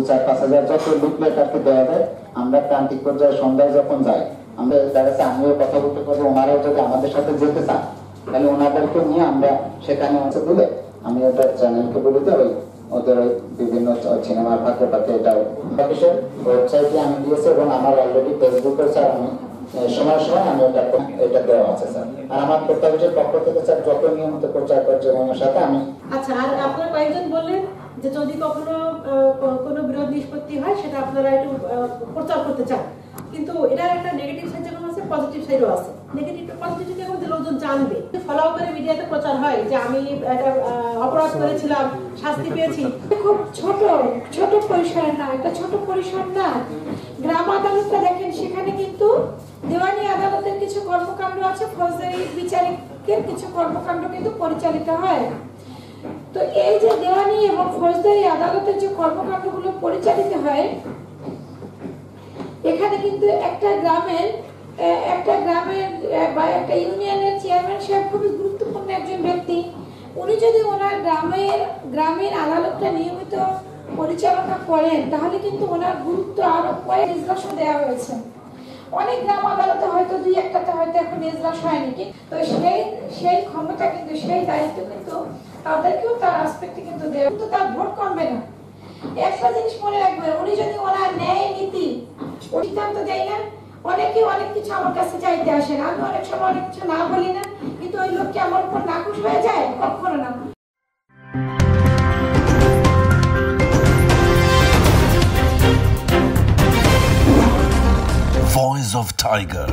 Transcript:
4-5 হাজার যত লিফলেট আর কি দেওয়া যায়, আমরা প্রান্তিক পর্যায়ে সন্ধ্যায় যখন যাই, আমরা তার কাছে আমিও কথা বলতে পারবো, ওনারাও যদি আমাদের সাথে যেতে চান তাহলে ওনাদেরকে নিয়ে আমরা সেখানে দিলে আমি ওটা চ্যানেলকে বলে দেবো, ওদের বিভিন্ন সিনেমার ফাঁকে ফাঁকে এটা অফিসের ওয়েবসাইটে আমি দিয়েছি এবং আমার অলরেডি ফেসবুকে স্যার আমি সময় সময় আমি এটা দেওয়া আছে স্যার। আর আমার প্রত্যাশার পক্ষ থেকে স্যার যত নিয়মিত প্রচার কার্যক্রমের সাথে আমি। আচ্ছা, আর আপনারা কয়েকজন বললেন যে যদি কখনো কোনো বিরোধ নিষ্পত্তি হয় সেটা আপনারা একটু প্রচার করতে চান, কিন্তু এটার একটা নেগেটিভ সাইড যেমন আছে, পজিটিভ সাইডও আছে। নেগেটিভ পজিটিভ যেমন যে লোকজন জানবে, ফলো করে মিডিয়াতে প্রচার হয় যে আমি একটা অপরাধ করেছিলাম, শাস্তি পেয়েছি। খুব ছোট পরিসর না, এটা ছোট পরিসর না। গ্রাম আদালতটা দেখেন, সেখানে কিন্তু দেওয়ানি আদালতের কিছু কর্মকাণ্ড আছে, ফৌজদারি বিচারিকের কিছু কর্মকাণ্ড কিন্তু পরিচালিত হয়। তো এই যে দেওয়ানি এবং ফৌজদারি আদালতের যে কর্মকাণ্ডগুলো পরিচালিত হয়, এখানে কিন্তু একটা গ্রামের বা একটা ইউনিয়নের চেয়ারম্যান সাহেব খুবই গুরুত্বপূর্ণ একজন ব্যক্তি। উনি যদি ওনার গ্রামের আদালতটা নিয়মিত পরিচালনা করেন, তাহলে কিন্তু ওনার গুরুত্ব আরো কয়েক এজলাসও দেওয়া হয়েছে। অনেক গ্রাম আদালতে হয়তো 2-1টাতে হয়তো এখন এজলাস হয়নি, তো সেই ক্ষমতা কিন্তু, সেই দায়িত্ব কিন্তু তাদেরকেও তার আসপেক্টে কিন্তু দেওয়া, কিন্তু তার ভোট কমবে না। একটা জিনিস মনে রাখবেন, উনি যদি ওনার ন্যায় নীতি সিদ্ধান্ত দেয় না, অনেকে অনেক কিছু আমার কাছে চাইতে আসেন, আমি অনেক সময় অনেক কিছু না বলি না, কিন্তু ওই লোককে আমার উপর নাখুশ হয়ে যায়, কখনো না। Voice of Tiger.